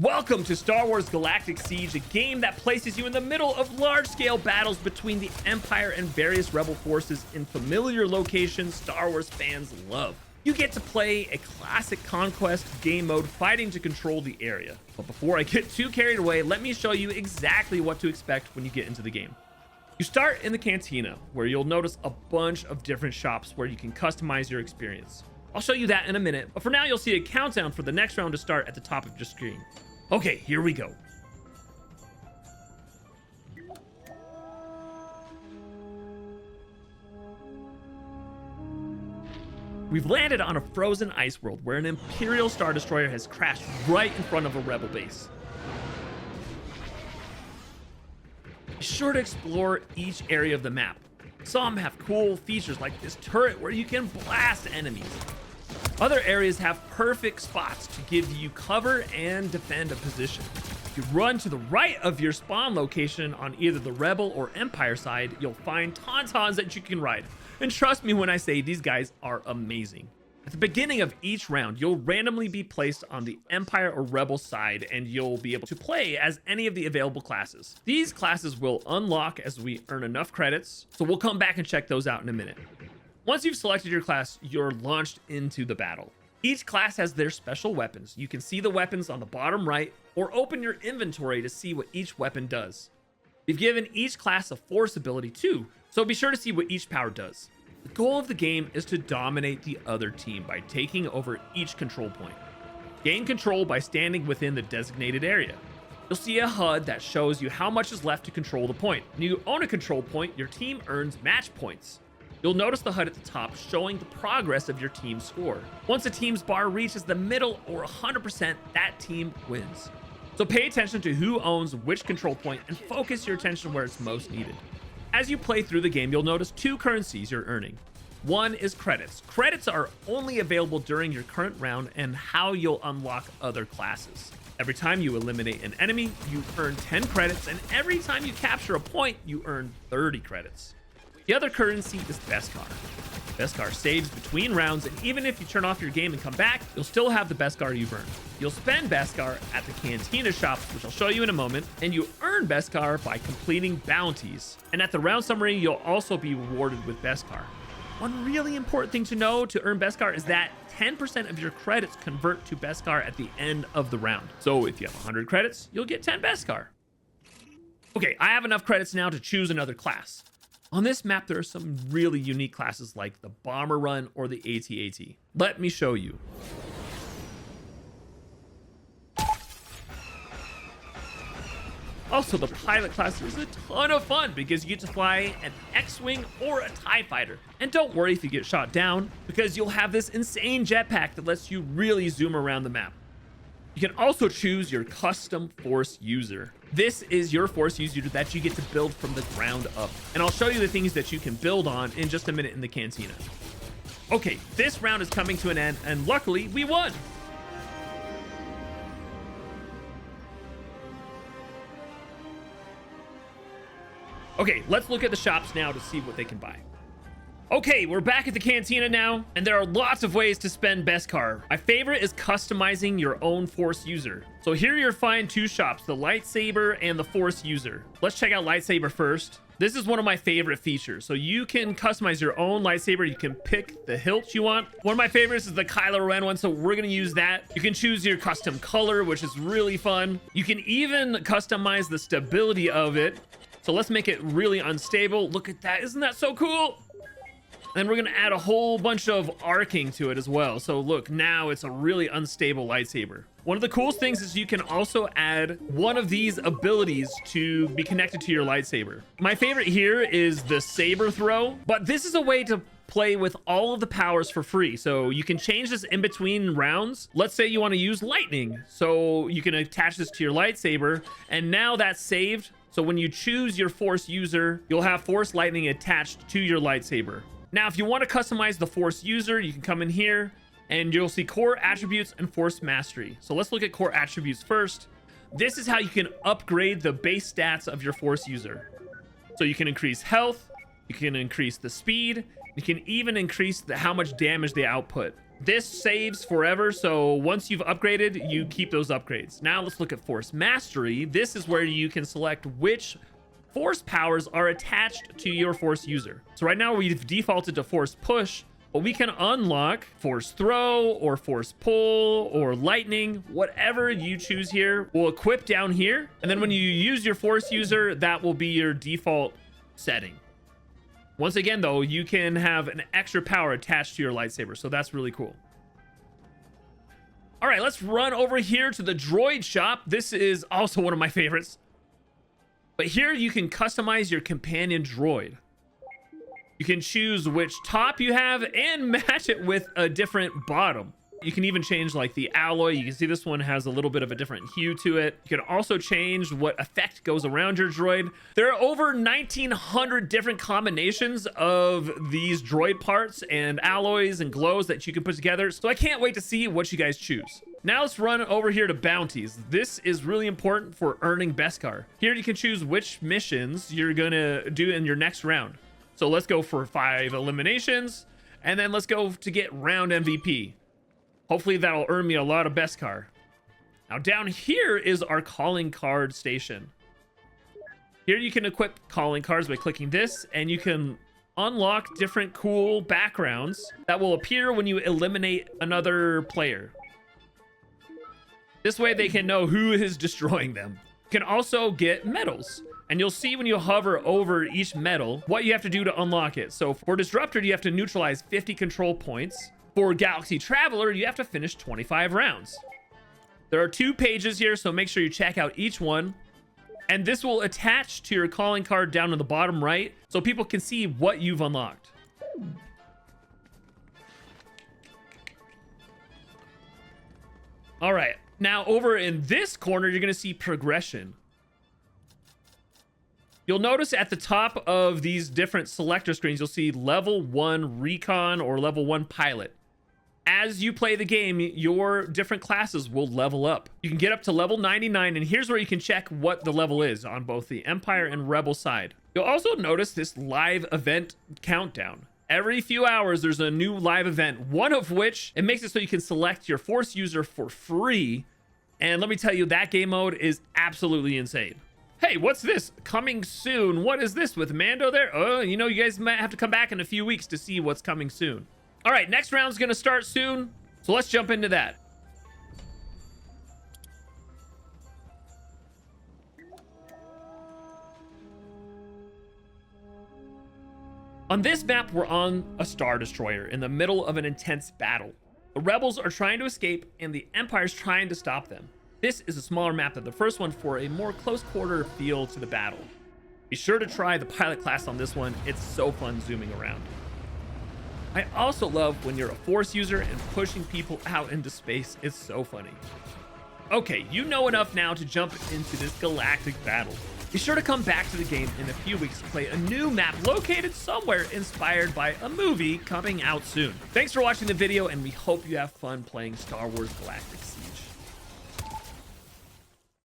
Welcome to Star Wars Galactic Siege, a game that places you in the middle of large-scale battles between the Empire and various rebel forces in familiar locations Star Wars fans love. You get to play a classic Conquest game mode fighting to control the area. But before I get too carried away, let me show you exactly what to expect when you get into the game. You start in the cantina, where you'll notice a bunch of different shops where you can customize your experience. I'll show you that in a minute, but for now you'll see a countdown for the next round to start at the top of your screen. Okay, here we go. We've landed on a frozen ice world where an Imperial Star Destroyer has crashed right in front of a rebel base. Be sure to explore each area of the map. Some have cool features like this turret where you can blast enemies. Other areas have perfect spots to give you cover and defend a position. If you run to the right of your spawn location on either the Rebel or Empire side, you'll find tauntauns that you can ride. And trust me when I say these guys are amazing. At the beginning of each round, you'll randomly be placed on the Empire or Rebel side, and you'll be able to play as any of the available classes. These classes will unlock as we earn enough credits, so we'll come back and check those out in a minute. Once you've selected your class, you're launched into the battle. Each class has their special weapons. You can see the weapons on the bottom right or open your inventory to see what each weapon does. We've given each class a force ability too, so be sure to see what each power does. The goal of the game is to dominate the other team by taking over each control point. Gain control by standing within the designated area. You'll see a HUD that shows you how much is left to control the point. When you own a control point, your team earns match points. You'll notice the HUD at the top showing the progress of your team's score. Once a team's bar reaches the middle or 100%, that team wins. So pay attention to who owns which control point and focus your attention where it's most needed. As you play through the game, you'll notice two currencies you're earning. One is credits. Credits are only available during your current round and how you'll unlock other classes. Every time you eliminate an enemy, you earn 10 credits, and every time you capture a point, you earn 30 credits. The other currency is Beskar. Beskar saves between rounds, and even if you turn off your game and come back, you'll still have the Beskar you've earned. You'll spend Beskar at the Cantina shops, which I'll show you in a moment, and you earn Beskar by completing bounties. And at the round summary, you'll also be rewarded with Beskar. One really important thing to know to earn Beskar is that 10% of your credits convert to Beskar at the end of the round. So if you have 100 credits, you'll get 10 Beskar. Okay, I have enough credits now to choose another class. On this map, there are some really unique classes like the Bomber Run or the AT-AT. Let me show you. Also, the pilot class is a ton of fun because you get to fly an X-Wing or a TIE Fighter. And don't worry if you get shot down, because you'll have this insane jetpack that lets you really zoom around the map. You can also choose your custom force user. This is your force user that you get to build from the ground up. And I'll show you the things that you can build on in just a minute in the cantina. Okay, this round is coming to an end, and luckily we won. Okay, let's look at the shops now to see what they can buy. Okay, we're back at the cantina now, and there are lots of ways to spend Beskar. My favorite is customizing your own force user. So here you'll find two shops, the lightsaber and the force user. Let's check out lightsaber first. This is one of my favorite features. So you can customize your own lightsaber. You can pick the hilt you want. One of my favorites is the Kylo Ren one, so we're gonna use that. You can choose your custom color, which is really fun. You can even customize the stability of it. So let's make it really unstable. Look at that, isn't that so cool? And we're gonna add a whole bunch of arcing to it as well. So look, now it's a really unstable lightsaber. One of the coolest things is you can also add one of these abilities to be connected to your lightsaber. My favorite here is the saber throw, but this is a way to play with all of the powers for free. So you can change this in between rounds. Let's say you want to use lightning. So you can attach this to your lightsaber, and now that's saved. So when you choose your force user, you'll have force lightning attached to your lightsaber. Now, if you want to customize the force user, you can come in here and you'll see core attributes and force mastery. So let's look at core attributes first. This is how you can upgrade the base stats of your force user. So you can increase health, you can increase the speed, you can even increase how much damage they output. This saves forever, so once you've upgraded, you keep those upgrades. Now let's look at Force Mastery. This is where you can select which force powers are attached to your force user. So right now we've defaulted to Force Push, but we can unlock Force Throw or Force Pull or Lightning, whatever you choose here. We'll equip down here, and then when you use your force user, that will be your default setting. Once again, though, you can have an extra power attached to your lightsaber, so that's really cool. All right, let's run over here to the droid shop. This is also one of my favorites. But here you can customize your companion droid. You can choose which top you have and match it with a different bottom. You can even change like the alloy. You can see this one has a little bit of a different hue to it. You can also change what effect goes around your droid. There are over 1,900 different combinations of these droid parts and alloys and glows that you can put together. So I can't wait to see what you guys choose. Now let's run over here to bounties. This is really important for earning Beskar. Here you can choose which missions you're gonna do in your next round. So let's go for 5 eliminations, and then let's go to get round MVP. Hopefully that'll earn me a lot of Beskar. Now down here is our calling card station. Here you can equip calling cards by clicking this, and you can unlock different cool backgrounds that will appear when you eliminate another player. This way they can know who is destroying them. You can also get medals, and you'll see when you hover over each medal what you have to do to unlock it. So for Disruptor, you have to neutralize 50 control points. For Galaxy Traveler, you have to finish 25 rounds. There are 2 pages here, so make sure you check out each one. And this will attach to your calling card down in the bottom right, so people can see what you've unlocked. All right, now over in this corner, you're gonna see progression. You'll notice at the top of these different selector screens, you'll see level 1 recon or level 1 pilot. As you play the game, your different classes will level up. You can get up to level 99, and here's where you can check what the level is on both the Empire and Rebel side. You'll also notice this live event countdown. Every few hours, there's a new live event, one of which, it makes it so you can select your force user for free. And let me tell you, that game mode is absolutely insane. Hey, what's this? Coming soon. What is this with Mando there? Oh, you know, you guys might have to come back in a few weeks to see what's coming soon. All right, next round's gonna start soon, so let's jump into that. On this map, we're on a Star Destroyer in the middle of an intense battle. The rebels are trying to escape, and the Empire's trying to stop them. This is a smaller map than the first one for a more close quarter feel to the battle. Be sure to try the pilot class on this one. It's so fun zooming around. I also love when you're a force user and pushing people out into space. It's so funny. Okay, you know enough now to jump into this galactic battle. Be sure to come back to the game in a few weeks to play a new map located somewhere inspired by a movie coming out soon. Thanks for watching the video, and we hope you have fun playing Star Wars Galactic Siege.